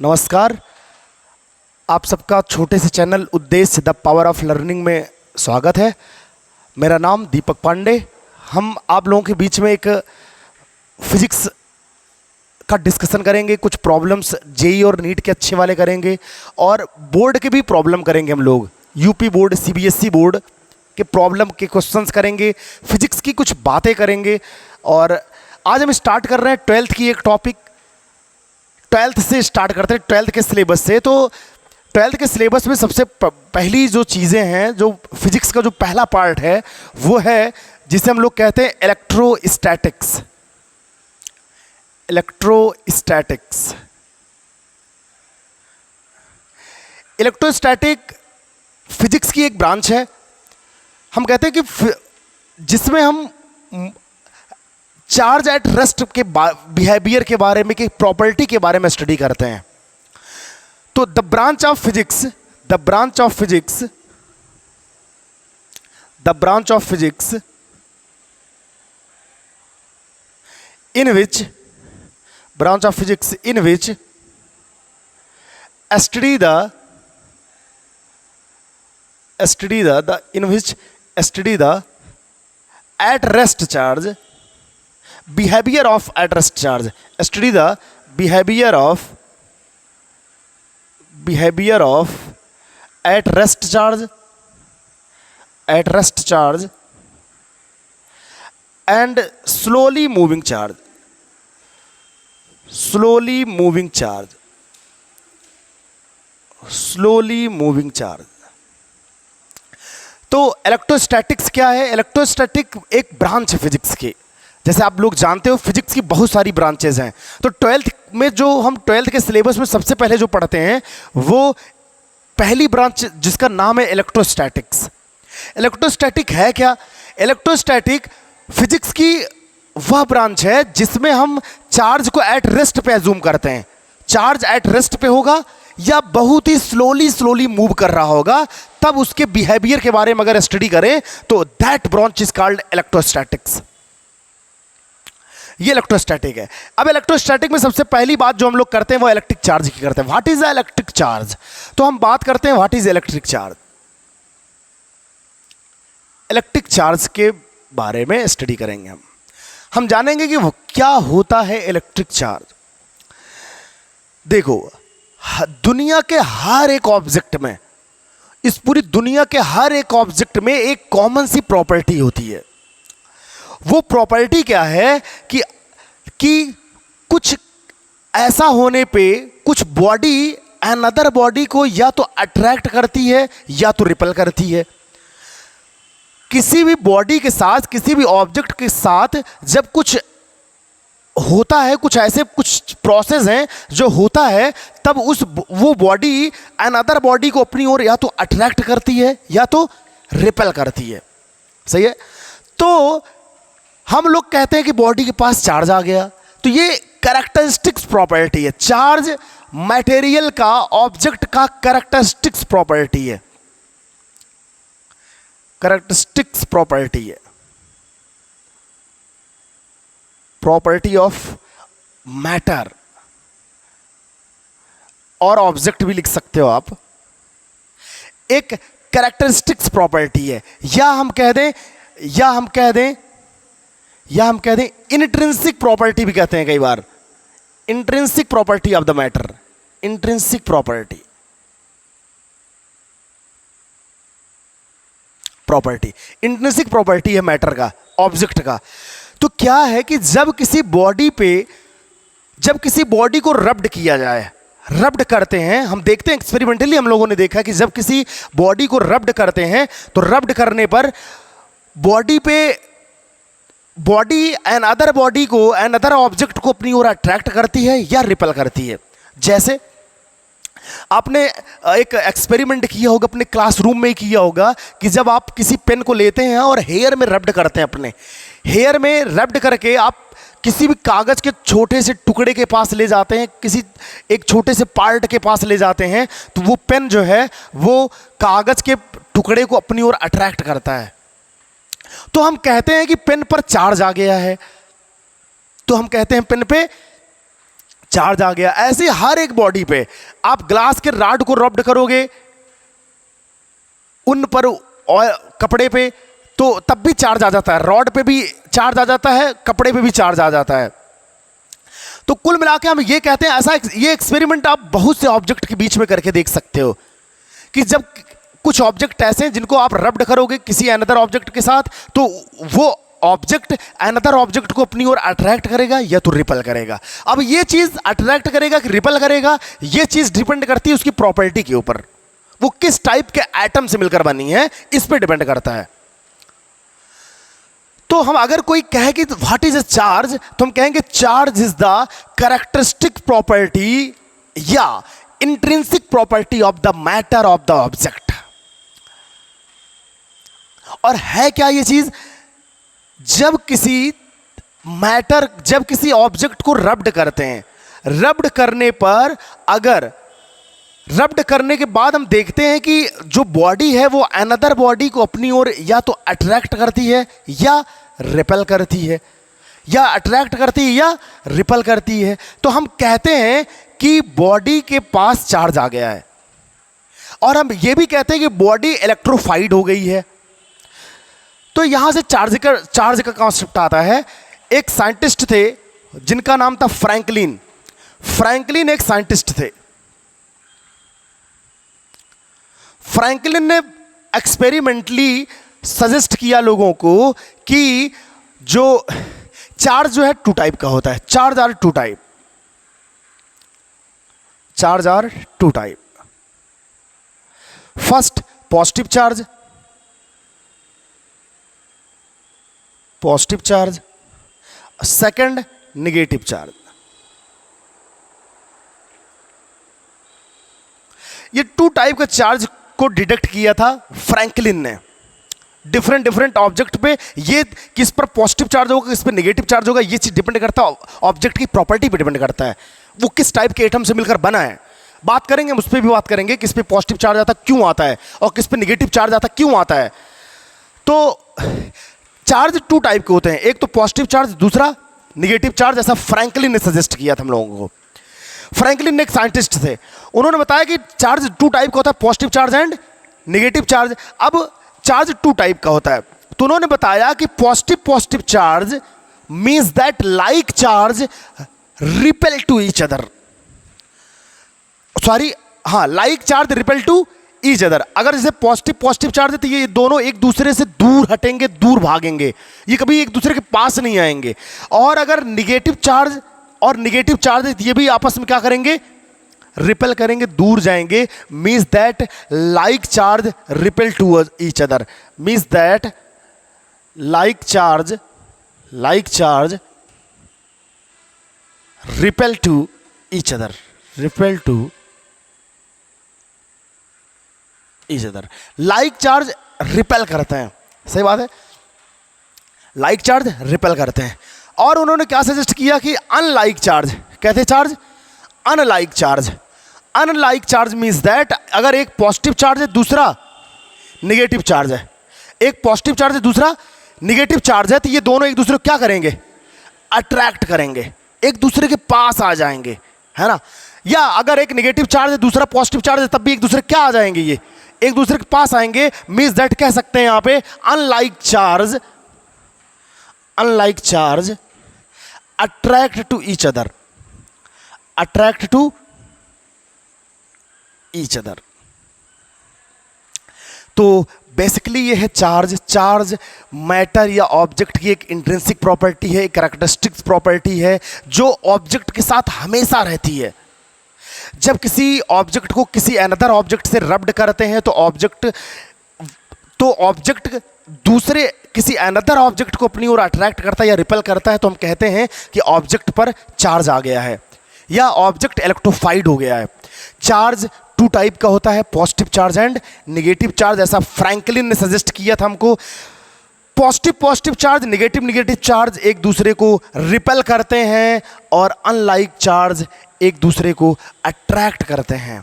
नमस्कार। आप सबका छोटे से चैनल उद्देश्य द पावर ऑफ लर्निंग में स्वागत है। मेरा नाम दीपक पांडे। हम आप लोगों के बीच में एक फिजिक्स का डिस्कशन करेंगे, कुछ प्रॉब्लम्स जेई और नीट के अच्छे वाले करेंगे और बोर्ड के भी प्रॉब्लम करेंगे। हम लोग यूपी बोर्ड, सीबीएसई बोर्ड के प्रॉब्लम के क्वेश्चंस करेंगे, फिजिक्स की कुछ बातें करेंगे। और आज हम स्टार्ट कर रहे हैं 12th की एक टॉपिक। 12th से स्टार्ट करते हैं, 12th के सिलेबस से। तो 12th के सिलेबस में सबसे पहली जो चीज़ें हैं, जो फिजिक्स का जो पहला पार्ट है, वो है जिसे हम लोग कहते हैं इलेक्ट्रोस्टैटिक्स। इलेक्ट्रोस्टैटिक्स इलेक्ट्रोस्टैटिक फिजिक्स की एक ब्रांच है। हम कहते हैं कि जिसमें हम चार्ज एट रेस्ट के बिहेवियर के बारे में, की प्रॉपर्टी के बारे में स्टडी करते हैं। तो the branch of physics in which study the at rest charge behavior of at rest charge. Study the behavior of at rest charge and slowly moving charge. तो इलेक्ट्रोस्टैटिक्स क्या है? इलेक्ट्रोस्टैटिक एक ब्रांच है physics की। जैसे आप लोग जानते हो, फिजिक्स की बहुत सारी ब्रांचेज हैं। तो 12th में जो हम 12th के सिलेबस में सबसे पहले जो पढ़ते हैं, वो पहली ब्रांच जिसका नाम है इलेक्ट्रोस्टैटिक्स। इलेक्ट्रोस्टैटिक है क्या? इलेक्ट्रोस्टैटिक फिजिक्स की वह ब्रांच है जिसमें हम चार्ज को एट रेस्ट पे अज्यूम करते हैं। चार्ज एट रेस्ट पे होगा या बहुत ही स्लोली मूव कर रहा होगा, तब उसके बिहेवियर के बारे में अगर स्टडी करें तो that branch is called electrostatics. ये इलेक्ट्रोस्टैटिक है। अब इलेक्ट्रोस्टैटिक में सबसे पहली बात जो हम लोग करते हैं वो इलेक्ट्रिक चार्ज की करते हैं। What is the electric charge? तो हम बात करते हैं what is electric charge. Electric charge के बारे में स्टडी करेंगे। हम जानेंगे कि वो क्या होता है इलेक्ट्रिक चार्ज। देखो, दुनिया के हर एक ऑब्जेक्ट में, इस पूरी दुनिया के हर एक ऑब्जेक्ट में एक कॉमन सी प्रॉपर्टी होती है। वो प्रॉपर्टी क्या है कि कुछ ऐसा होने पे कुछ बॉडी अनदर बॉडी को या तो अट्रैक्ट करती है या तो रिपेल करती है। किसी भी बॉडी के साथ, किसी भी ऑब्जेक्ट के साथ जब कुछ होता है, कुछ ऐसे कुछ प्रोसेस हैं जो होता है, तब वो बॉडी अनदर बॉडी को अपनी ओर या तो अट्रैक्ट करती है या तो रिपेल करती है। सही है? तो हम लोग कहते हैं कि बॉडी के पास चार्ज आ गया, तो ये कैरेक्टरिस्टिक्स प्रॉपर्टी है। चार्ज मटेरियल का, ऑब्जेक्ट का कैरेक्टरिस्टिक्स प्रॉपर्टी है। कैरेक्टरिस्टिक्स प्रॉपर्टी है, प्रॉपर्टी ऑफ मैटर, और ऑब्जेक्ट भी लिख सकते हो आप। एक कैरेक्टरिस्टिक्स प्रॉपर्टी है, या हम कह दें इंट्रिंसिक प्रॉपर्टी भी कहते हैं कई बार। Intrinsic property of the matter, intrinsic property intrinsic property है मैटर का, ऑब्जेक्ट का। तो क्या है कि जब किसी बॉडी को रब्ड किया जाए, रब्ड करते हैं, हम देखते हैं एक्सपेरिमेंटली, हम लोगों ने देखा कि जब किसी बॉडी को रब्ड करते हैं तो रब्ड करने पर बॉडी एंड अदर बॉडी को, एंड अदर ऑब्जेक्ट को अपनी ओर अट्रैक्ट करती है या रिपेल करती है। जैसे आपने एक एक्सपेरिमेंट किया होगा, अपने क्लासरूम में ही किया होगा, कि जब आप किसी पेन को लेते हैं और हेयर में रब्ड करते हैं, अपने हेयर में रब्ड करके आप किसी भी कागज़ के छोटे से टुकड़े के पास ले जाते हैं, किसी एक छोटे से पार्ट के पास ले जाते हैं, तो वो पेन जो है वो कागज़ के टुकड़े को अपनी ओर अट्रैक्ट करता है। तो हम कहते हैं कि पेन पर चार्ज आ गया है, तो हम कहते हैं पेन पे चार्ज आ गया। ऐसे हर एक बॉडी पे आप ग्लास के रॉड को रब्ड करोगे उन पर और कपड़े पे तो तब भी चार्ज आ जाता है, रॉड पे भी चार्ज आ जाता है, कपड़े पे भी चार्ज आ जाता है। तो कुल मिला के हम ये कहते हैं, ऐसा ये एक्सपेरिमेंट आप बहुत से ऑब्जेक्ट के बीच में करके देख सकते हो कि जब कुछ ऑब्जेक्ट ऐसे हैं जिनको आप रब्ड करोगे किसी अनदर ऑब्जेक्ट के साथ तो वो ऑब्जेक्ट अनदर ऑब्जेक्ट को अपनी ओर अट्रैक्ट करेगा या तो रिपल करेगा। अब ये चीज अट्रैक्ट करेगा कि रिपल करेगा, ये चीज डिपेंड करती है उसकी प्रॉपर्टी के ऊपर, वो किस टाइप के एटम से मिलकर बनी है इस पे डिपेंड करता है। तो हम अगर कोई कहे कि व्हाट इज अ चार्ज, तो हम कहेंगे charge is the characteristic property या intrinsic property of the matter of the object. और है क्या ये चीज, जब किसी मैटर, जब किसी ऑब्जेक्ट को रब्ड करते हैं, रब्ड करने पर अगर रब्ड करने के बाद हम देखते हैं कि जो बॉडी है वो अनदर बॉडी को अपनी ओर या तो अट्रैक्ट करती है या रिपेल करती है, या अट्रैक्ट करती है या रिपेल करती है, तो हम कहते हैं कि बॉडी के पास चार्ज आ गया है। और हम ये भी कहते हैं कि बॉडी इलेक्ट्रोफाइड हो गई है। तो यहां से चार्ज का कॉन्सेप्ट आता है। एक साइंटिस्ट थे जिनका नाम था फ्रैंकलिन। फ्रैंकलिन एक साइंटिस्ट थे। फ्रैंकलिन ने एक्सपेरिमेंटली सजेस्ट किया लोगों को कि जो चार्ज जो है टू टाइप का होता है, charge are two type, charge are two type. First positive charge, positive charge, second negative charge. ये टू टाइप का चार्ज को डिटेक्ट किया था फ्रैंकलिन ने डिफरेंट डिफरेंट ऑब्जेक्ट पे। ये किस पर पॉजिटिव चार्ज होगा, किस पर नेगेटिव चार्ज होगा, ये चीज डिपेंड करता है, ऑब्जेक्ट की प्रॉपर्टी पे डिपेंड करता है, वो किस टाइप के एटम से मिलकर बना है। बात करेंगे हम उस पर भी बात करेंगे, किस पे पॉजिटिव चार्ज आता क्यों आता है और किस पे नेगेटिव चार्ज आता क्यों आता है। तो चार्ज टू टाइप के होते हैं, एक तो पॉजिटिव चार्ज, दूसरा नेगेटिव चार्ज। ऐसा फ्रैंकलिन ने सजेस्ट किया था हम लोगों को। फ्रैंकलिन एक साइंटिस्ट थे, उन्होंने बताया कि चार्ज टू टाइप का होता है, positive charge and negative charge. अब चार्ज टू टाइप का होता है तो उन्होंने बताया कि positive charge means that like charge repel to each other, sorry हाँ, like charge repel to each other. अगर जैसे पॉजिटिव चार्ज है तो ये दोनों एक दूसरे से दूर हटेंगे, दूर भागेंगे, ये कभी एक दूसरे के पास नहीं आएंगे। और अगर निगेटिव चार्ज और निगेटिव चार्ज है तो ये भी आपस में क्या करेंगे, रिपेल करेंगे, दूर जाएंगे। Means that like charge repel to each other, means that like charge repel to each other, repel to each other. Like charge repel करते हैं, सही बात है, लाइक चार्ज रिपेल करते हैं। और उन्होंने क्या सजेस्ट किया कि अनलाइक चार्ज, कहते charge unlike charge. Unlike charge means that अगर एक पॉजिटिव चार्ज है दूसरा नेगेटिव चार्ज है, एक पॉजिटिव चार्ज है दूसरा नेगेटिव चार्ज है, तो ये दोनों एक दूसरे को क्या करेंगे, अट्रैक्ट करेंगे, एक दूसरे के पास आ जाएंगे, है ना। या अगर एक नेगेटिव चार्ज है दूसरा पॉजिटिव चार्ज है तब भी एक दूसरे क्या आ जाएंगे, ये एक दूसरे के पास आएंगे। मीन्स दैट कह सकते हैं यहां पे unlike charge attract to each other, attract to each other. तो बेसिकली ये है चार्ज। चार्ज मैटर या ऑब्जेक्ट की एक इंट्रिंसिक प्रॉपर्टी है, एक कैरेक्टरिस्टिक्स प्रॉपर्टी है जो ऑब्जेक्ट के साथ हमेशा रहती है। जब किसी ऑब्जेक्ट को किसी अनदर ऑब्जेक्ट से रब्ड करते हैं तो ऑब्जेक्ट दूसरे किसी अनदर ऑब्जेक्ट को अपनी ओर अट्रैक्ट करता है या रिपेल करता है, तो हम कहते हैं कि ऑब्जेक्ट पर चार्ज आ गया है या ऑब्जेक्ट इलेक्ट्रोफाइड हो गया है। चार्ज टू टाइप का होता है, positive charge and negative charge. ऐसा फ्रैंकलिन ने सजेस्ट किया था हमको। पॉजिटिव चार्ज नेगेटिव चार्ज एक दूसरे को रिपेल करते हैं और अनलाइक चार्ज एक दूसरे को अट्रैक्ट करते हैं।